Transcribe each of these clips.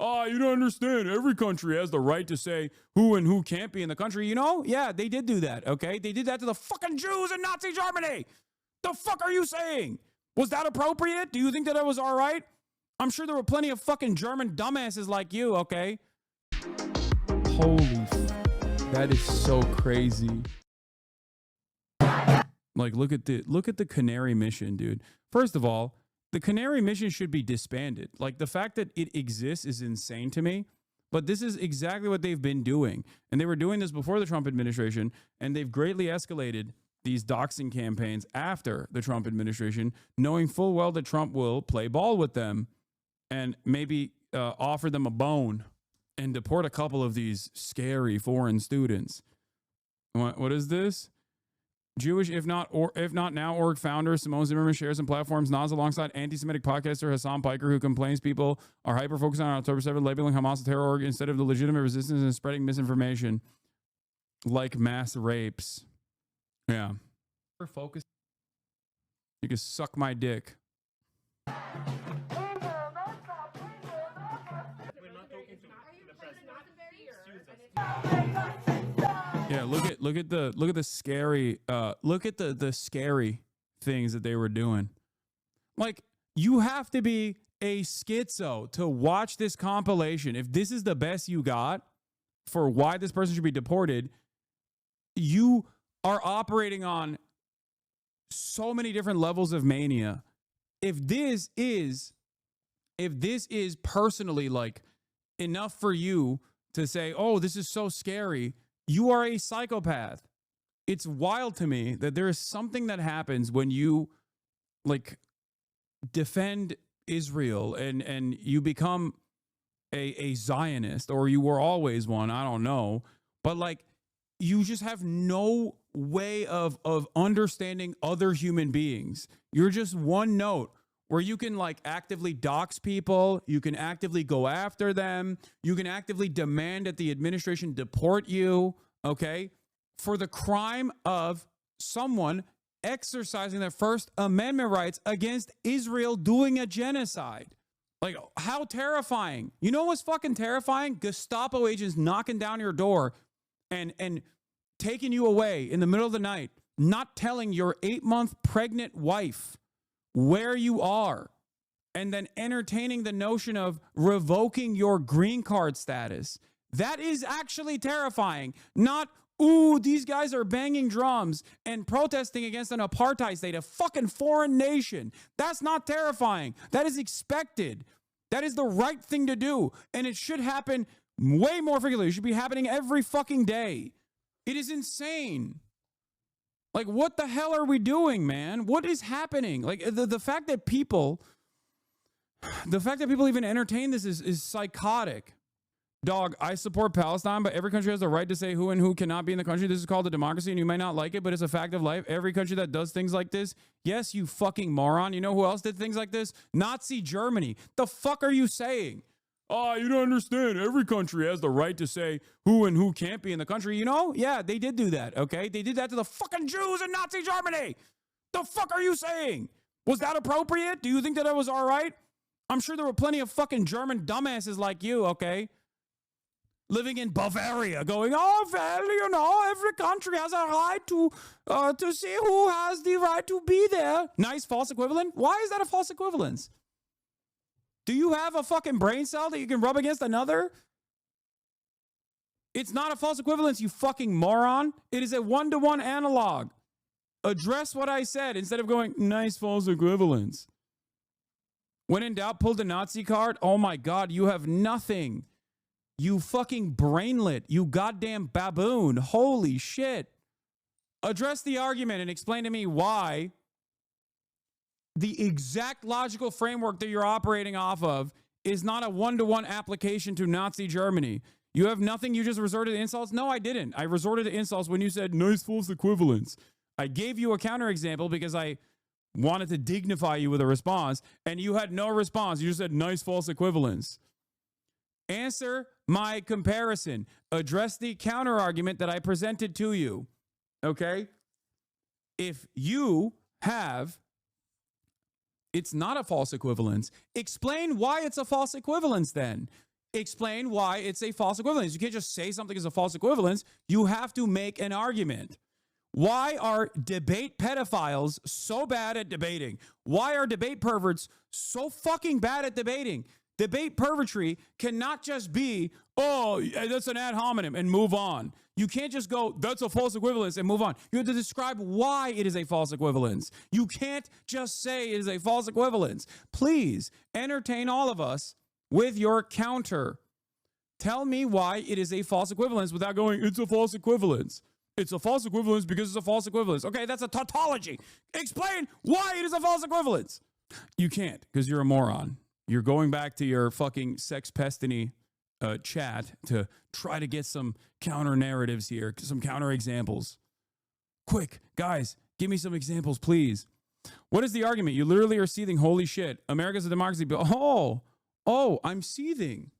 Oh, you don't understand. Every country has the right to say who and who can't be in the country. You know? Yeah, they did do that, okay? They did that to the fucking Jews in Nazi Germany. The fuck are you saying? Was that appropriate? Do you think that it was all right? I'm sure there were plenty of fucking German dumbasses like you, okay? Holy, that is so crazy. Like, look at the Canary mission, dude. First of all, the Canary mission should be disbanded. Like, the fact that it exists is insane to me. But this is exactly what they've been doing. And they were doing this before the Trump administration, and they've greatly escalated these doxing campaigns after the Trump administration, knowing full well that Trump will play ball with them and maybe offer them a bone and deport a couple of these scary foreign students. What is this? Jewish, if not now, org founder Simone Zimmerman shares some platforms nods alongside anti-Semitic podcaster Hasan Piker, who complains people are hyper-focused on October 7th, labeling Hamas a terror org instead of the legitimate resistance and spreading misinformation like mass rapes. Yeah. Focus. You can suck my dick. Yeah, look at the scary the scary things that they were doing. Like, you have to be a schizo to watch this compilation. If this is the best you got for why this person should be deported, you are operating on so many different levels of mania. If this is personally like enough for you to say, "Oh, this is so scary," you are a psychopath. It's wild to me that there is something that happens when you like defend Israel and you become a Zionist, or you were always one, I don't know, but like you just have no way of understanding other human beings. You're just one note where you can like actively dox people, you can actively go after them, you can actively demand that the administration deport you, okay, for the crime of someone exercising their First Amendment rights against Israel doing a genocide. Like, how terrifying. You know what's fucking terrifying? Gestapo agents knocking down your door and taking you away in the middle of the night, not telling your 8-month pregnant wife where you are, and then entertaining the notion of revoking your green card status. That is actually terrifying. Not, ooh, these guys are banging drums and protesting against an apartheid state, a fucking foreign nation. That's not terrifying. That is expected. That is the right thing to do. And it should happen way more frequently. It should be happening every fucking day. It is insane. Like, what the hell are we doing, man? What is happening? Like, the fact that people even entertain this is psychotic. Dog, I support Palestine, but every country has the right to say who and who cannot be in the country. This is called a democracy, and you might not like it, but it's a fact of life. Every country that does things like this, yes, you fucking moron. You know who else did things like this? Nazi Germany. The fuck are you saying? Oh, you don't understand. Every country has the right to say who and who can't be in the country. You know? Yeah, they did do that, okay? They did that to the fucking Jews in Nazi Germany. The fuck are you saying? Was that appropriate? Do you think that it was all right? I'm sure there were plenty of fucking German dumbasses like you, okay? Living in Bavaria going, oh, well, you know, every country has a right to see who has the right to be there. Nice false equivalent. Why is that a false equivalence? Do you have a fucking brain cell that you can rub against another? It's not a false equivalence, you fucking moron. It is a one-to-one analog. Address what I said instead of going, nice false equivalence. When in doubt, pull the Nazi card. Oh my God, you have nothing. You fucking brainlet. You goddamn baboon. Holy shit. Address the argument and explain to me why the exact logical framework that you're operating off of is not a one-to-one application to Nazi Germany. You have nothing. You just resorted to insults. No, I didn't. I resorted to insults when you said nice false equivalence. I gave you a counterexample because I wanted to dignify you with a response, and you had no response. You just said nice false equivalence. Answer my comparison. Address the counterargument that I presented to you. Okay? If you have, it's not a false equivalence, explain why it's a false equivalence then. explain why it's a false equivalence. You can't just say something is a false equivalence. You have to make an argument. Why are debate pedophiles so bad at debating? Why are debate perverts so fucking bad at debating? Debate pervertry cannot just be, oh, that's an ad hominem and move on. You can't just go, that's a false equivalence and move on. You have to describe why it is a false equivalence. You can't just say it is a false equivalence. Please entertain all of us with your counter. Tell me why it is a false equivalence without going, it's a false equivalence. It's a false equivalence because it's a false equivalence. Okay, that's a tautology. Explain why it is a false equivalence. You can't, because you're a moron. You're going back to your fucking sex pestiny chat to try to get some counter narratives here, some counter examples. Quick, guys, give me some examples, please. What is the argument? You literally are seething. Holy shit. America's a democracy. Oh, I'm seething.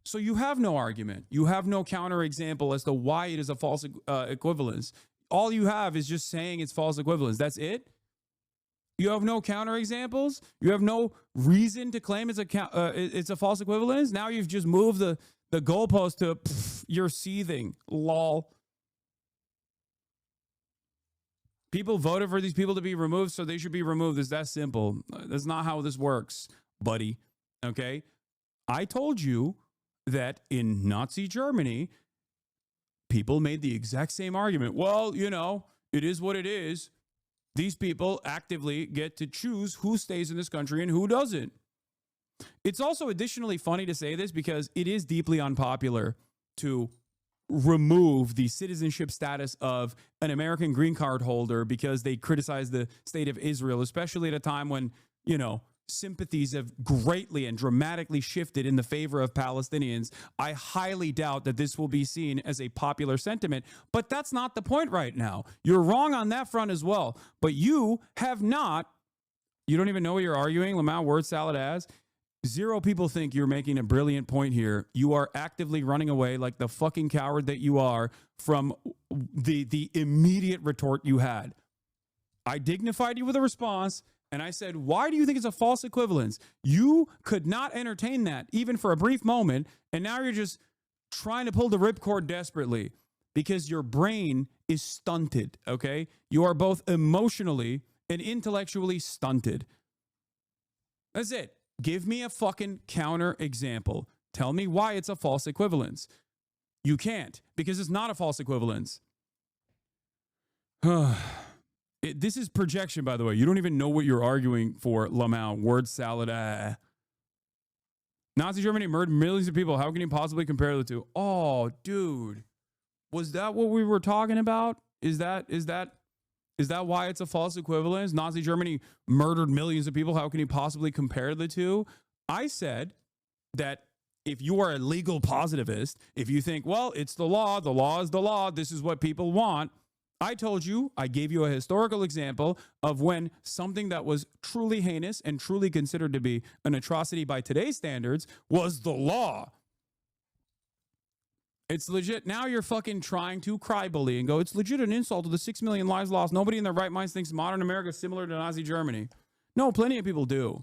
So you have no argument. You have no counter example as to why it is a false equivalence. All you have is just saying it's false equivalence. That's it? You have no counter examples? You have no reason to claim it's a false equivalence? Now you've just moved the goalpost to you're seething. Lol. People voted for these people to be removed, so they should be removed. It's that simple. That's not how this works, buddy. Okay? I told you that in Nazi Germany, people made the exact same argument. Well, you know, it is what it is. These people actively get to choose who stays in this country and who doesn't. It's also additionally funny to say this because it is deeply unpopular to remove the citizenship status of an American green card holder because they criticize the state of Israel, especially at a time when, you know, sympathies have greatly and dramatically shifted in the favor of Palestinians. I highly doubt that this will be seen as a popular sentiment, but that's not the point right now. You're wrong on that front as well, but you don't even know what you're arguing, Lamau, word salad as. Zero people think you're making a brilliant point here. You are actively running away like the fucking coward that you are from the immediate retort you had. I dignified you with a response, and I said, why do you think it's a false equivalence? You could not entertain that even for a brief moment, and now you're just trying to pull the ripcord desperately because your brain is stunted, okay? You are both emotionally and intellectually stunted. That's it. Give me a fucking counter example. Tell me why it's a false equivalence. You can't, because it's not a false equivalence. This is projection, by the way. You don't even know what you're arguing for, Lamau. Word salad. Nazi Germany murdered millions of people. How can you possibly compare the two? Oh, dude. Was that what we were talking about? Is that why it's a false equivalence? Nazi Germany murdered millions of people. How can you possibly compare the two? I said that if you are a legal positivist, if you think, well, it's the law is the law, this is what people want. I told you, I gave you a historical example of when something that was truly heinous and truly considered to be an atrocity by today's standards was the law. It's legit. Now you're fucking trying to cry bully and go, it's legit an insult to the 6 million lives lost. Nobody in their right minds thinks modern America is similar to Nazi Germany. No, plenty of people do.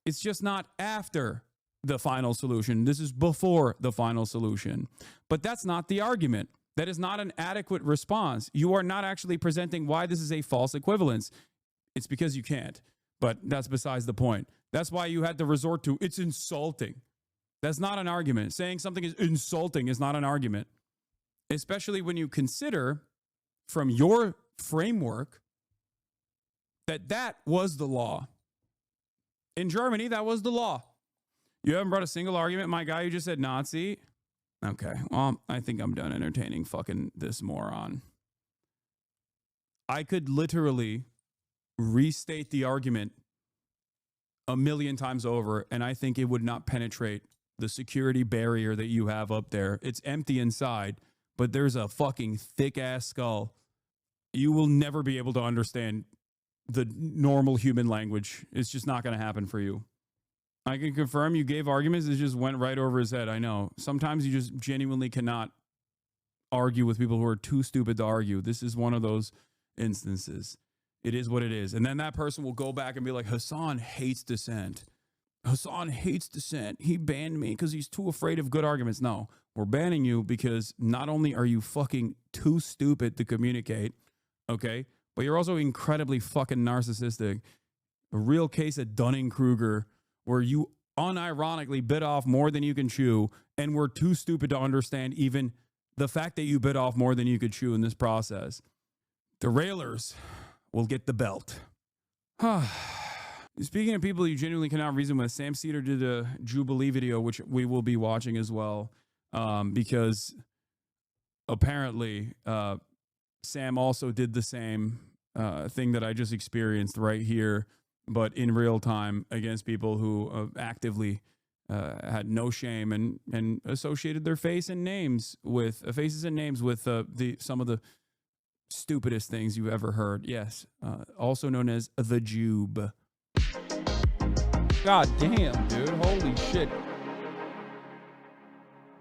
It's just not after the final solution. This is before the final solution. But that's not the argument. That is not an adequate response. You are not actually presenting why this is a false equivalence. It's because you can't. But that's besides the point. That's why you had to resort to, it's insulting. That's not an argument. Saying something is insulting is not an argument. Especially when you consider from your framework that was the law. In Germany, that was the law. You haven't brought a single argument, my guy. You just said Nazi. Okay, well, I think I'm done entertaining fucking this moron. I could literally restate the argument a million times over, and I think it would not penetrate the security barrier that you have up there. It's empty inside, but there's a fucking thick-ass skull. You will never be able to understand the normal human language. It's just not going to happen for you. I can confirm you gave arguments that just went right over his head. I know. Sometimes you just genuinely cannot argue with people who are too stupid to argue. This is one of those instances. It is what it is. And then that person will go back and be like, Hasan hates dissent. Hasan hates dissent. He banned me because he's too afraid of good arguments. No, we're banning you because not only are you fucking too stupid to communicate, okay, but you're also incredibly fucking narcissistic. A real case of Dunning-Kruger where you unironically bit off more than you can chew and were too stupid to understand even the fact that you bit off more than you could chew in this process. The railers will get the belt. Speaking of people you genuinely cannot reason with, Sam Cedar did a Jubilee video, which we will be watching as well, because apparently Sam also did the same thing that I just experienced right here, but in real time against people who actively had no shame and associated their faces and names with some of the stupidest things you've ever heard. Yes, also known as the Jube. God damn, dude. Holy shit.